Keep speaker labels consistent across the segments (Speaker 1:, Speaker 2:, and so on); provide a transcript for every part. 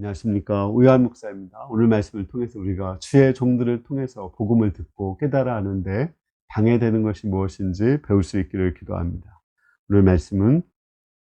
Speaker 1: 안녕하십니까. 우요한 목사입니다. 오늘 말씀을 통해서 우리가 주의 종들을 통해서 복음을 듣고 깨달아 하는데 방해되는 것이 무엇인지 배울 수 있기를 기도합니다. 오늘 말씀은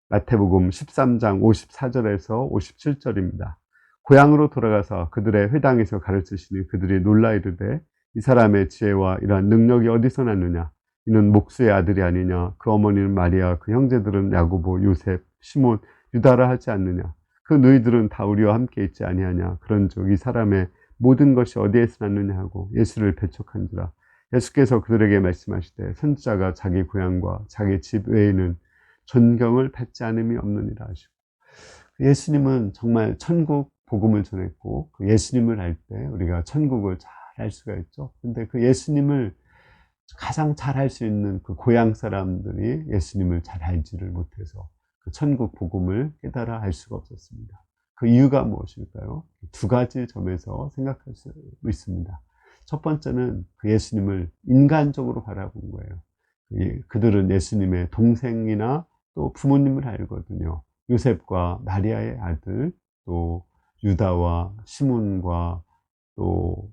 Speaker 1: 마태복음 13장 54절에서 57절입니다. 고향으로 돌아가서 그들의 회당에서 가르치시니 그들이 놀라 이르되 이 사람의 지혜와 이러한 능력이 어디서 났느냐? 이는 목수의 아들이 아니냐? 그 어머니는 마리아, 그 형제들은 야고보, 요셉, 시몬, 유다라 하지 않느냐? 그 너희들은 다 우리와 함께 있지 아니하냐? 그런즉 이 사람의 모든 것이 어디에서 났느냐 하고 예수를 배척한지라. 예수께서 그들에게 말씀하시되 선지자가 자기 고향과 자기 집 외에는 존경을 받지 않음이 없느니라 하시고, 예수님은 정말 천국 복음을 전했고 그 예수님을 알 때 우리가 천국을 잘 알 수가 있죠. 근데 그 예수님을 가장 잘 알 수 있는 그 고향 사람들이 예수님을 잘 알지를 못해서 그 천국 복음을 깨달아 알 수가 없었습니다. 그 이유가 무엇일까요? 두 가지 점에서 생각할 수 있습니다. 첫 번째는 그 예수님을 인간적으로 바라본 거예요. 그들은 예수님의 동생이나 또 부모님을 알거든요. 요셉과 마리아의 아들, 또 유다와 시몬과 또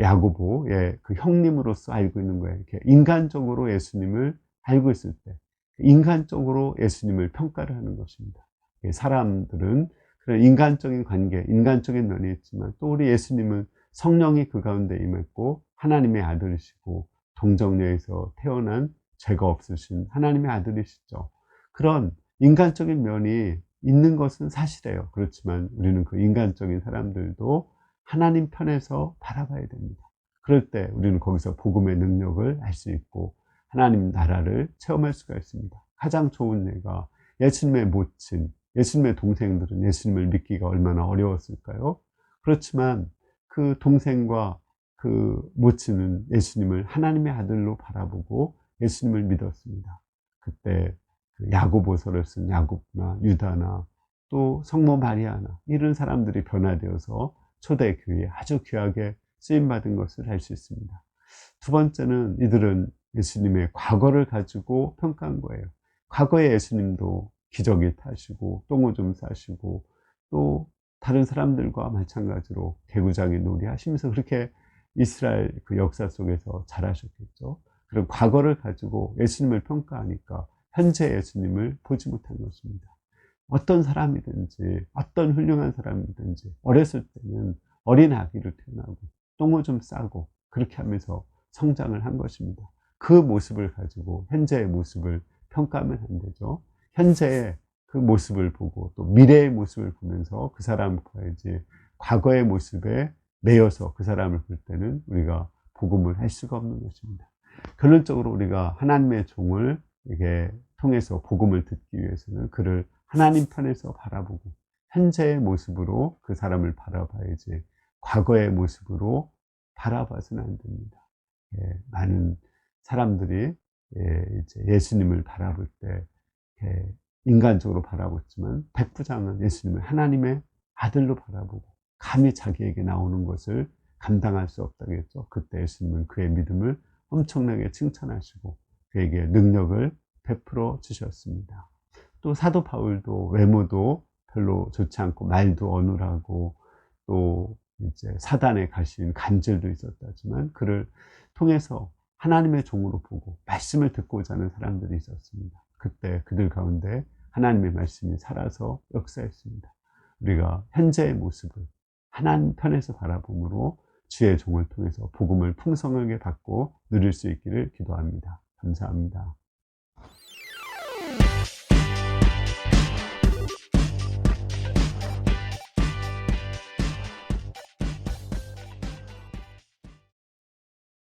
Speaker 1: 야고보의 그 형님으로서 알고 있는 거예요. 이렇게 인간적으로 예수님을 알고 있을 때 인간적으로 예수님을 평가를 하는 것입니다. 사람들은 그런 인간적인 관계, 인간적인 면이 있지만 또 우리 예수님은 성령이 그 가운데 임했고 하나님의 아들이시고 동정녀에서 태어난 죄가 없으신 하나님의 아들이시죠. 그런 인간적인 면이 있는 것은 사실이에요. 그렇지만 우리는 그 인간적인 사람들도 하나님 편에서 바라봐야 됩니다. 그럴 때 우리는 거기서 복음의 능력을 알 수 있고 하나님 나라를 체험할 수가 있습니다. 가장 좋은 예가 예수님의 모친, 예수님의 동생들은 예수님을 믿기가 얼마나 어려웠을까요? 그렇지만 그 동생과 그 모친은 예수님을 하나님의 아들로 바라보고 예수님을 믿었습니다. 그때 그 야고보서를 쓴 야곱나 유다나 또 성모 마리아나 이런 사람들이 변화되어서 초대교회에 아주 귀하게 쓰임받은 것을 알 수 있습니다. 두 번째는 이들은 예수님의 과거를 가지고 평가한 거예요. 과거에 예수님도 기저귀 타시고 똥오줌 싸시고 또 다른 사람들과 마찬가지로 개구장이 놀이하시면서 그렇게 이스라엘 그 역사 속에서 자라셨겠죠. 그런 과거를 가지고 예수님을 평가하니까 현재 예수님을 보지 못한 것입니다. 어떤 사람이든지 어떤 훌륭한 사람이든지 어렸을 때는 어린 아기로 태어나고 똥오줌 싸고 그렇게 하면서 성장을 한 것입니다. 그 모습을 가지고 현재의 모습을 평가하면 안 되죠. 현재의 그 모습을 보고 또 미래의 모습을 보면서 그 사람을 봐야지 과거의 모습에 매여서 그 사람을 볼 때는 우리가 복음을 할 수가 없는 것입니다. 결론적으로 우리가 하나님의 종을 이게 통해서 복음을 듣기 위해서는 그를 하나님 편에서 바라보고 현재의 모습으로 그 사람을 바라봐야지 과거의 모습으로 바라봐서는 안 됩니다. 많은 사람들이 이제 예수님을 바라볼 때 인간적으로 바라봤지만 백부장은 예수님을 하나님의 아들로 바라보고 감히 자기에게 나오는 것을 감당할 수 없다고 했죠. 그때 예수님은 그의 믿음을 엄청나게 칭찬하시고 그에게 능력을 베풀어 주셨습니다. 또 사도 바울도 외모도 별로 좋지 않고 말도 어눌하고 또 이제 사단에 가신 간절도 있었다지만 그를 통해서 하나님의 종으로 보고 말씀을 듣고자 하는 사람들이 있었습니다. 그때 그들 가운데 하나님의 말씀이 살아서 역사했습니다. 우리가 현재의 모습을 하나님 편에서 바라봄으로 주의 종을 통해서 복음을 풍성하게 받고 누릴 수 있기를 기도합니다. 감사합니다.